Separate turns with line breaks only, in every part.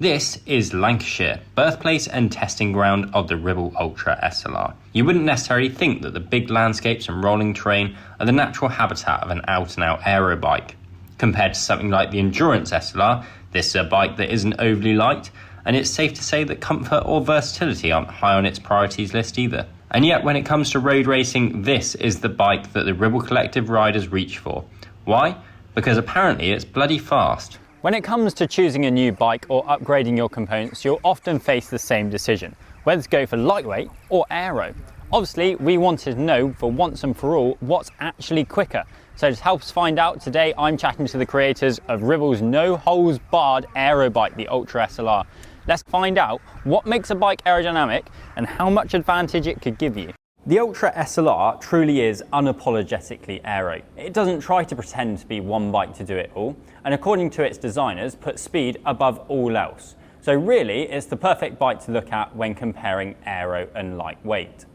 This is Lancashire, birthplace and testing ground of the Ribble Ultra SLR. You wouldn't necessarily think that the big landscapes and rolling terrain are the natural habitat of an out-and-out aero bike. Compared to something like the Endurance SLR, this is a bike that isn't overly light, and it's safe to say that comfort or versatility aren't high on its priorities list either. And yet when it comes to road racing, this is the bike that the Ribble Collective riders reach for. Why? Because apparently it's bloody fast.
When it comes to choosing a new bike or upgrading your components, you'll often face the same decision, whether to go for lightweight or aero. Obviously, we wanted to know for once and for all what's actually quicker. So to help us find out, today I'm chatting to the creators of Ribble's no-holes-barred aero bike, the Ultra SLR. Let's find out what makes a bike aerodynamic and how much advantage it could give you. The Ultra SLR truly is unapologetically aero. It doesn't try to pretend to be one bike to do it all, and according to its designers, puts speed above all else. So really, it's the perfect bike to look at when comparing aero and lightweight.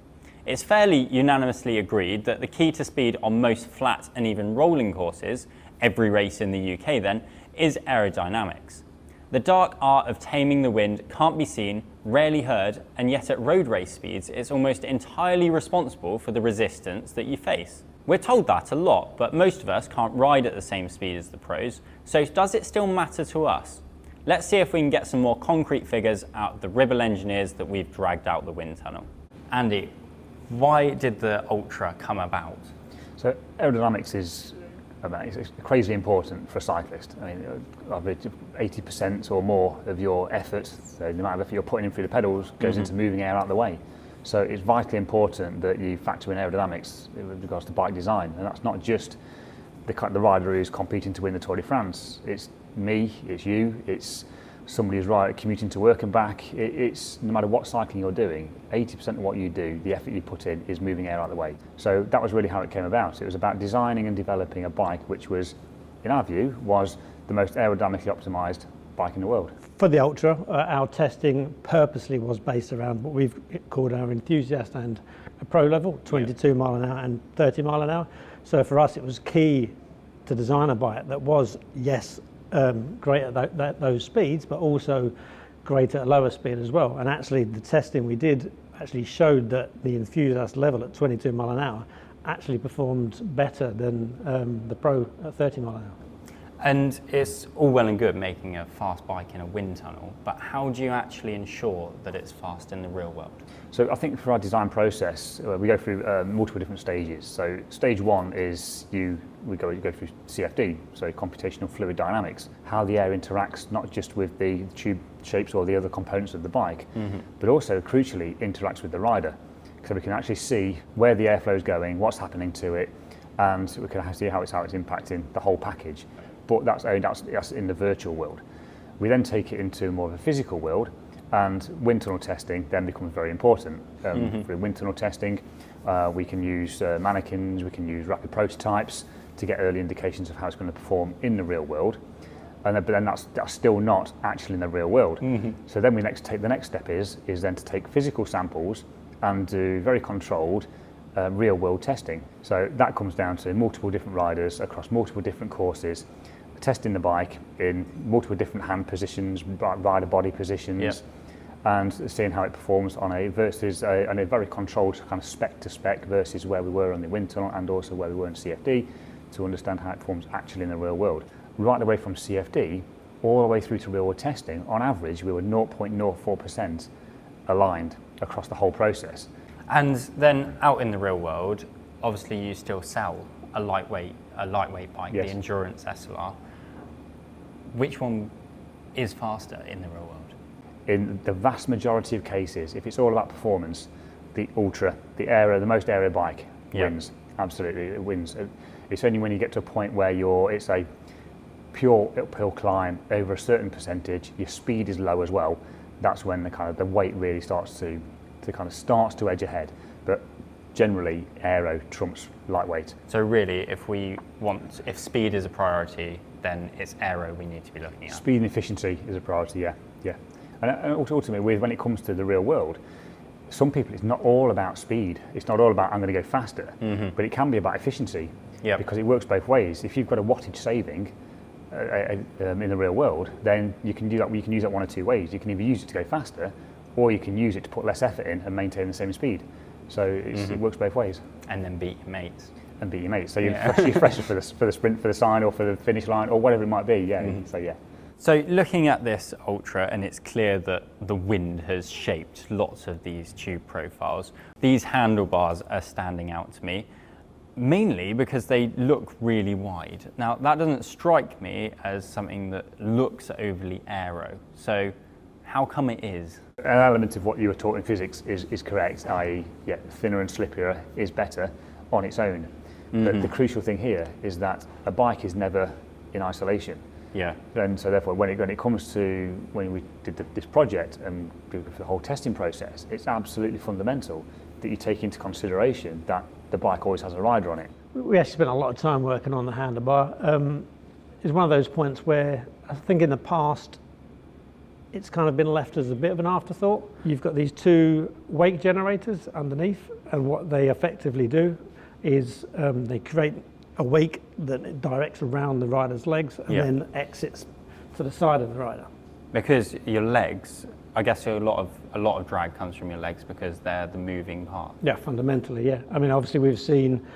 It's fairly unanimously agreed that the key to speed on most flat and even rolling courses, every race in the UK then, is aerodynamics. The dark art of taming the wind can't be seen, rarely heard, and yet at road race speeds it's almost entirely responsible for the resistance that you face. We're told that a lot, but most of us can't ride at the same speed as the pros, so does it still matter to us? Let's see if we can get some more concrete figures out of the Ribble engineers that we've dragged out the wind tunnel. Andy, why did the Ultra come about?
So aerodynamics is it's crazy important for a cyclist. I mean, 80% or more of your effort, so the amount of effort you're putting in through the pedals, goes into moving air out of the way. So it's vitally important that you factor in aerodynamics with regards to bike design, and that's not just the rider who's competing to win the Tour de France. It's me, it's you, it's somebody who's commuting to work and back. It's no matter what cycling you're doing, 80% of what you do, the effort you put in, is moving air out of the way. So that was really how it came about. It was about designing and developing a bike which was, in our view, was the most aerodynamically optimised bike in the world.
For the Ultra, our testing purposely was based around what we've called our enthusiast and a pro level, 22 mile an hour and 30 mile an hour. So for us it was key to design a bike that was, yes, great at those speeds, but also great at a lower speed as well. And actually the testing we did actually showed that the enthusiast level at 22 mile an hour actually performed better than the pro at 30 mile an hour.
And it's all well and good making a fast bike in a wind tunnel, but how do you actually ensure that it's fast in the real world?
So I think for our design process, we go through multiple different stages. So stage one is you go through CFD, so computational fluid dynamics, how the air interacts not just with the tube shapes or the other components of the bike, but also crucially interacts with the rider. So we can actually see where the airflow is going, what's happening to it, and we can see how it's impacting the whole package. But that's in the virtual world. We then take it into more of a physical world, and wind tunnel testing then becomes very important. For wind tunnel testing, we can use mannequins, we can use rapid prototypes to get early indications of how it's going to perform in the real world. But then that's still not actually in the real world. So then the next step is then to take physical samples and do very controlled real world testing. So that comes down to multiple different riders across multiple different courses, testing the bike in multiple different hand positions, rider body positions, and seeing how it performs on a very controlled kind of spec to spec versus where we were on the wind tunnel and also where we were in CFD, to understand how it performs actually in the real world. Right away from CFD all the way through to real world testing, on average we were 0.04% aligned across the whole process.
And then out in the real world, obviously you still sell a lightweight bike,
yes.
The Endurance SLR. Which one is faster in the real world?
In the vast majority of cases, if it's all about performance, the Ultra, the Aero, the most aero bike wins. Absolutely, it wins. It's only when you get to a point where it's a pure uphill climb over a certain percentage, your speed is low as well, that's when the weight really starts to edge ahead. But generally, aero trumps lightweight.
So really, if speed is a priority, then it's aero we need to be looking at.
Speed and efficiency is a priority, yeah. And ultimately, when it comes to the real world, some people, it's not all about speed. It's not all about I'm going to go faster, but it can be about efficiency, because it works both ways. If you've got a wattage saving, in the real world, then you can do that. You can use that one or two ways. You can either use it to go faster, or you can use it to put less effort in and maintain the same speed. So it works both ways.
And then beat your mates.
And beat your mates. So you're fresher for the sprint, for the sign, or for the finish line, or whatever it might be. Yeah. So yeah.
So looking at this Ultra, and it's clear that the wind has shaped lots of these tube profiles. These handlebars are standing out to me, mainly because they look really wide. Now, that doesn't strike me as something that looks overly aero. So how come it is?
An element of what you were taught in physics is correct, i.e. thinner and slippier is better on its own. But the crucial thing here is that a bike is never in isolation.
Yeah.
And so therefore, when it comes to when we did this project and the whole testing process, it's absolutely fundamental that you take into consideration that the bike always has a rider on it.
We actually spent a lot of time working on the handlebar. It's one of those points where I think in the past it's kind of been left as a bit of an afterthought. You've got these two wake generators underneath, and what they effectively do is they create a wake that directs around the rider's legs and then exits to the side of the rider.
Because your legs, I guess a lot of drag comes from your legs because they're the moving part.
Yeah, fundamentally, yeah. I mean, obviously we've seen,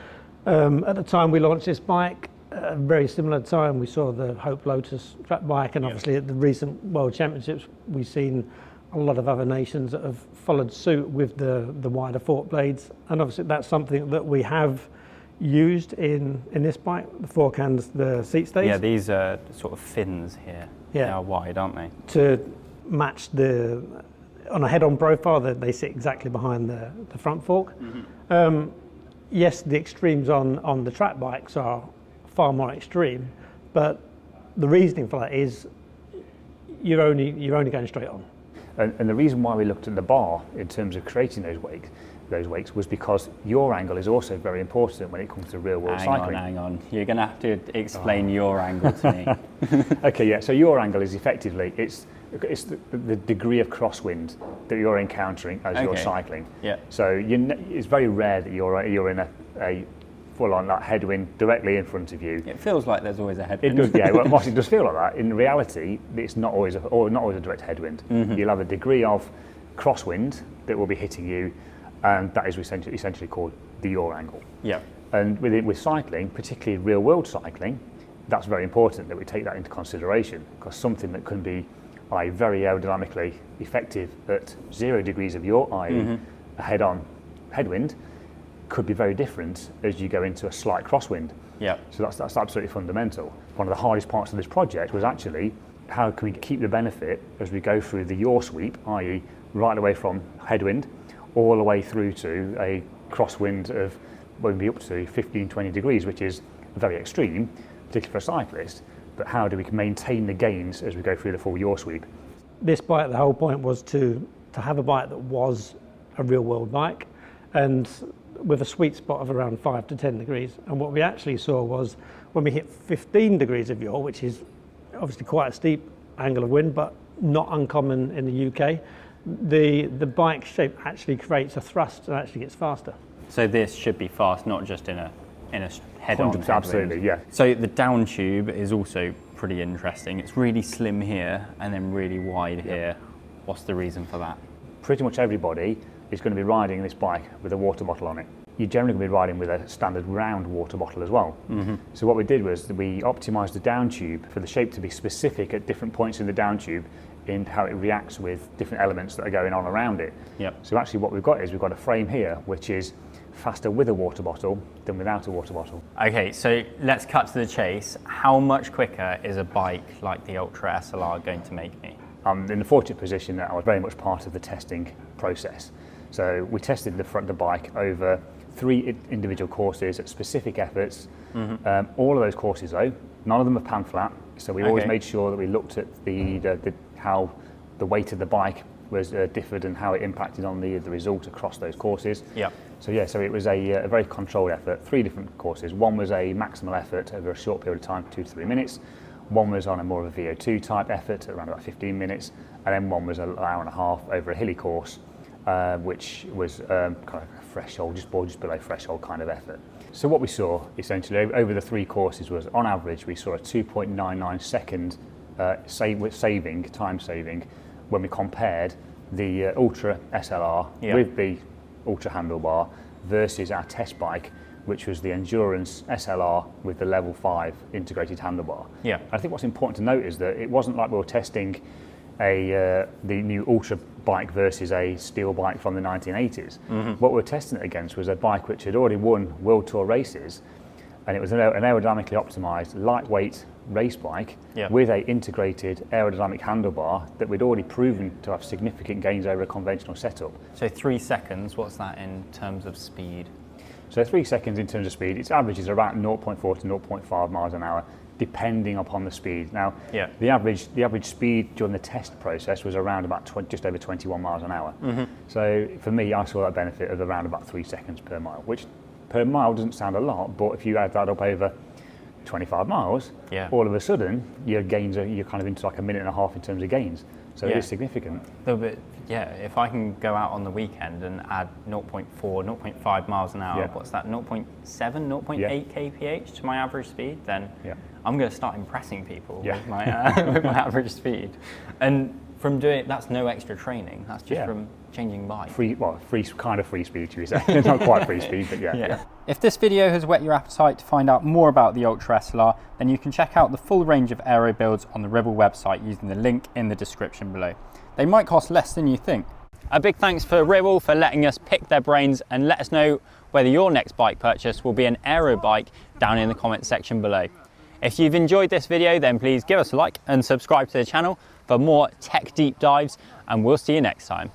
at the time we launched this bike, a very similar time we saw the Hope Lotus track bike, and obviously at the recent World Championships we've seen a lot of other nations that have followed suit with the wider fork blades, and obviously that's something that we have used in this bike, the fork and the seat stays.
Yeah, these are sort of fins here.
Yeah.
They are wide, aren't they?
To match on a head-on profile, they sit exactly behind the front fork. Yes, the extremes on the track bikes are far more extreme, but the reasoning for that is you're only going straight on.
And the reason why we looked at the bar in terms of creating those wakes was because your angle is also very important when it comes to real-world cycling.
Hang on. You're going to have to explain your angle to me.
Okay, yeah. So your angle is effectively it's the degree of crosswind that you're encountering as you're cycling.
Yeah.
So it's very rare that you're in a full-on headwind directly in front of you.
It feels like there's always a headwind.
It does, yeah. Well, it does feel like that. In reality, it's not always a direct headwind. You'll have a degree of crosswind that will be hitting you, and that is essentially called the yaw angle.
Yeah.
And with cycling, particularly real-world cycling, that's very important that we take that into consideration, because something that can be very aerodynamically effective at 0 degrees of yaw, i.e. a head-on headwind, could be very different as you go into a slight crosswind.
Yeah.
So that's absolutely fundamental. One of the hardest parts of this project was actually how can we keep the benefit as we go through the yaw sweep, i.e. right away from headwind all the way through to a crosswind of maybe up to 15-20 degrees, which is very extreme, particularly for a cyclist, but how do we maintain the gains as we go through the full yaw sweep?
This bike, the whole point was to have a bike that was a real world bike, and with a sweet spot of around 5 to 10 degrees. And what we actually saw was when we hit 15 degrees of yaw, which is obviously quite a steep angle of wind, but not uncommon in the UK, the bike shape actually creates a thrust and actually gets faster.
So this should be fast, not just in a head-on.
Absolutely, yeah.
So the down tube is also pretty interesting. It's really slim here and then really wide here. What's the reason for that?
Pretty much everybody is going to be riding this bike with a water bottle on it. You're generally going to be riding with a standard round water bottle as well. So what we did was we optimised the down tube for the shape to be specific at different points in the down tube in how it reacts with different elements that are going on around it.
Yep.
So actually what we've got is we've got a frame here which is faster with a water bottle than without a water bottle.
Okay, so let's cut to the chase. How much quicker is a bike like the Ultra SLR going to make me?
I'm in the fortunate position that I was very much part of the testing process. So we tested the bike over 3 individual courses at specific efforts. All of those courses though, none of them are pan flat. So we always made sure that we looked at how the weight of the bike was differed and how it impacted on the result across those courses.
Yeah.
So it was a very controlled effort, 3 different courses. One was a maximal effort over a short period of time, 2 to 3 minutes. One was on a more of a VO2 type effort, around about 15 minutes. And then one was an hour and a half over a hilly course, which was kind of a threshold, just below threshold kind of effort. So what we saw essentially over the 3 courses was, on average, we saw a 2.99 second time saving when we compared the Ultra SLR with the Ultra handlebar versus our test bike, which was the Endurance SLR with the level 5 integrated handlebar.
Yeah.
I think what's important to note is that it wasn't like we were testing the new Ultra bike versus a steel bike from the 1980s. What we were testing it against was a bike which had already won World Tour races, and it was an aerodynamically optimized, lightweight race bike with a integrated aerodynamic handlebar that we'd already proven to have significant gains over a conventional setup.
So 3 seconds, what's that in terms of speed?
So 3 seconds in terms of speed, its average is about 0.4 to 0.5 miles an hour, depending upon the speed. Now, the average speed during the test process was around about just over 21 miles an hour. So for me, I saw that benefit of around about 3 seconds per mile, which per mile doesn't sound a lot, but if you add that up over 25 miles, all of a sudden your gains you're kind of into like a minute and a half in terms of gains. So it is significant.
If I can go out on the weekend and add 0.4, 0.5 miles an hour, what's that, 0.7, 0.8 kph to my average speed, then I'm going to start impressing people with my with my average speed. And from doing that's no extra training. That's just from changing bike.
Free speed, should we say? Not quite free speed, but yeah.
If this video has whet your appetite to find out more about the Ultra SLR, then you can check out the full range of aero builds on the Ribble website using the link in the description below. They might cost less than you think. A big thanks for Ribble for letting us pick their brains, and let us know whether your next bike purchase will be an aero bike down in the comment section below. If you've enjoyed this video, then please give us a like and subscribe to the channel for more tech deep dives, and we'll see you next time.